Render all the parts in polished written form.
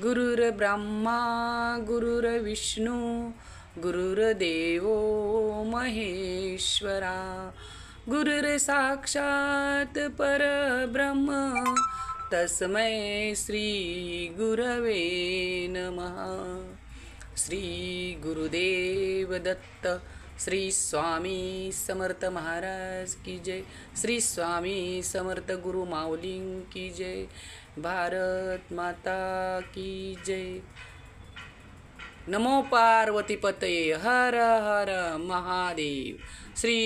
गुरुर्ब्रह्मा गुरुर्विष्णू गुरुर्देवो महेश्वरा गुरुर्साक्षात् परब्रह्म तस्मै श्री गुरवे नमः। श्री गुरुदेव दत्त श्री स्वामी समर्थ महाराज की जय। श्री स्वामी समर्थ गुरु माऊलीं की जय। भारत माता की जय। नमो पार्वती पतये हर हर महादेव। श्री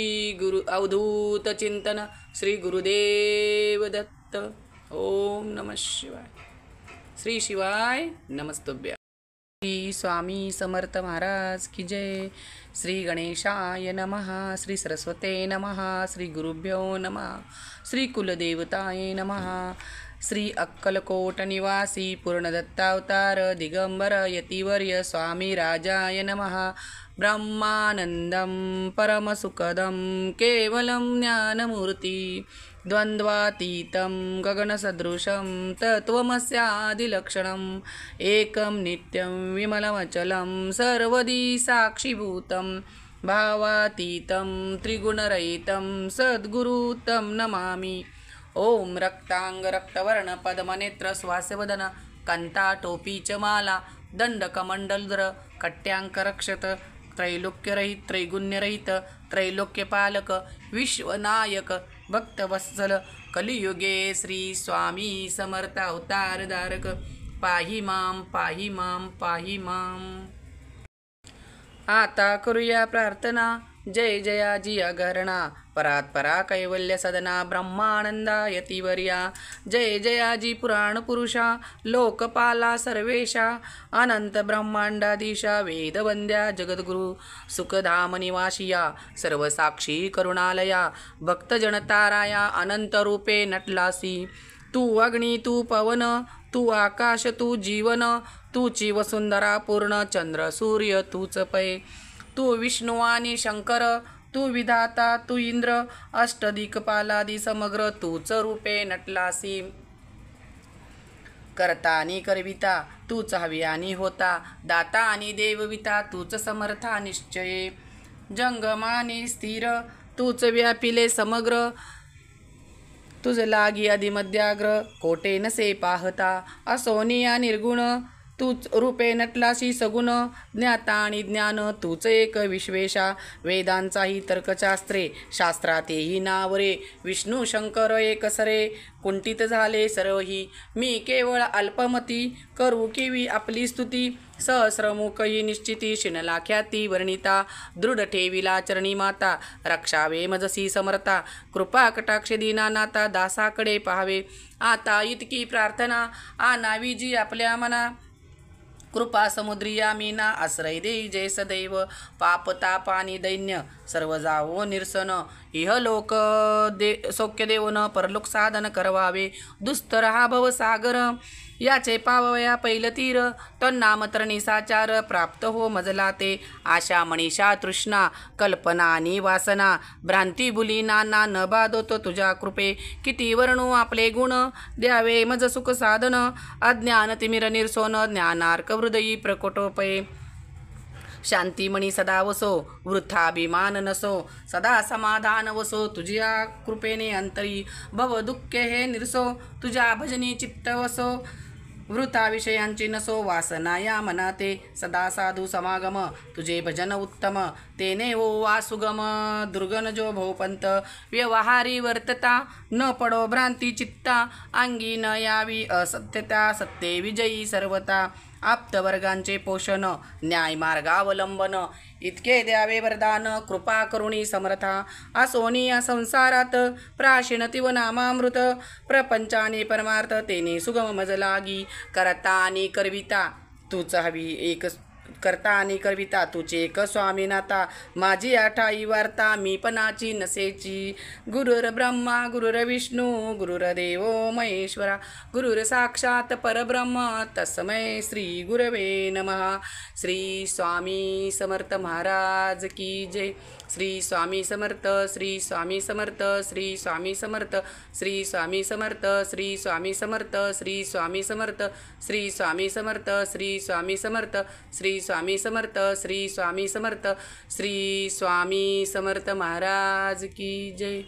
गुरु अवधूत चिंतन श्री गुरुदेव दत्त। ओम नमः शिवाय। श्री शिवाय नमस्तुभ्य। श्री स्वामी समर्थ महाराज की जय। श्री गणेशाय नमः। श्री सरस्वते नमः। श्री गुरुभ्यो नमः। श्री कुलदेवताय नमः। श्री अक्कलकोट निवासी पूर्णदत्तावतार दिगंबर यतिवर्य स्वामी राजाय नमः। ब्रह्मानंदं परमसुखदं केवलं ज्ञानमूर्ति द्वन्द्वातीतं गगनसदृशं तत्त्वमस्यादिलक्षणम् एकं नित्यं विमलमचलं सर्वदी साक्षिभूतं भावातीतं त्रिगुणरहितं सद्गुरुतं नमामि। ओम रक्तांग रक्तवर्ण पद्मनेत्र स्वास्यवदन कंता च माला दंडकमंडलधर कट्यांक रक्षत त्रैलोक्यरहित त्रैगुण्यरहित त्रैलोक्यपालक विश्वनायक भक्तवत्सल कलियुगे श्री स्वामी समर्थ अवतार धारक पाहि मां पाहि मां पाहि मां। आता करूया प्रार्थना। जय जयाजी अगरणा परात्परा कैवल्य सदना ब्रह्मानंदा यतिवर्या जय जयाजी पुराण पुरुषा लोकपाला सर्वेशा अनंत ब्रह्मांडाधीशा वेदवंद्या जगद्गुरु सुखधाम निवासिया सर्वसाक्षी करुणालया भक्तजनताराया अनंत रूपे नटलासी तू अग्नी तू पवन तू आकाश तू जीवन तूची वसुंधरा पूर्ण चंद्र सूर्य तूच पै तू विष्णू आणि शंकर तू विधाता तू इंद्र अष्टदिक्पालादी समग्र तूच रूपे नटलासी करता आणि करविता तूच हवी आणि होता दाता आणि देवविता तूच समर्था निश्चये जंगमाने स्थिर तूच व्यापिले समग्र तुझ लागी आदिमध्याग्र कोटे नसे पाहता असोनिया निर्गुण तूच रूपे नटलासी सगुण ज्ञाता आणि ज्ञान तूच एक विश्वेशा वेदांचाही तर्कशास्त्रे शास्त्रातेही नावरे विष्णू शंकर एकसरे कुंठित झाले सर्वही मी केवळ अल्पमती करू केवी आपली स्तुती सहस्रमुखही निश्चिती शिनला ख्याती वर्णिता दृढ ठेविला चरणी माता रक्षावे मजसी समर्था कृपा कटाक्ष दीनानाथा दासाकडे पाहावे आता इतकी प्रार्थना आणावी जी आपल्या मना कृपा समुद्रिया मीना आश्रय दे जय सदैव पाप ताप आणि दैन्य सर्व जावो निरसन इहलोक सौख्य देवन परलोक साधन करवावे दुस्तर हा भव सागर याचे पावया पैल तीर तन्नाम तरणीसाचार प्राप्त हो मजला ते आशा मनीषा तृष्णा कल्पना आणि वासना भ्रांती बुली नाना न बाधोतो तुझ्या कृपे किती वर्णू आपले गुण द्यावे मज सुख साधन अज्ञान तिमिर निर्सोन ज्ञानार्क हृदयी प्रकोटोपये शांतीमणी सदा वसो वृथाभिमान नसो सदा समाधान वसो तुझ्या कृपेने अंतरी भव दुःखे हे निरसो तुझ्या भजनी चित्त वसो वृथा विषयांची नसो वासना या मनाते सदा साधू समागम तुझे भजन उत्तम तेने ओ वासुगम दुर्गन जो भोपंत व्यवहारी वर्तता न पडो भ्रांती चित्ता अंगी न यावी असत्यता सत्ते विजयी सर्वता आप्तवर्गांचे पोषण न्याय मार्गावलंबन इतके द्यावे वरदान कृपा करुणी समर्था असोनी या संसारात प्राशीण तिव नामामृत प्रपंचाने परमार्थ तेने सुगम मज लागी करता आणि करविता तूच हवी एक करता आणि करविता तुझे एक स्वामीनाथा माझी आठाई वार्ता मी पणाची नसेची गुरुर ब्रह्मा गुरुर विष्णू गुरुर्देव महेश्वरा गुरुर साक्षात परब्रह्म तस्मै श्री गुरवे नमः। श्री स्वामी समर्थ महाराज की जय। श्री स्वामी समर्थ, श्री स्वामी समर्थ, श्री स्वामी समर्थ, श्री स्वामी समर्थ, श्री स्वामी समर्थ, श्री स्वामी समर्थ, श्री स्वामी समर्थ, श्री स्वामी समर्थ, श्री स्वामी समर्थ, श्री स्वामी समर्थ, श्री स्वामी समर्थ महाराज की जय.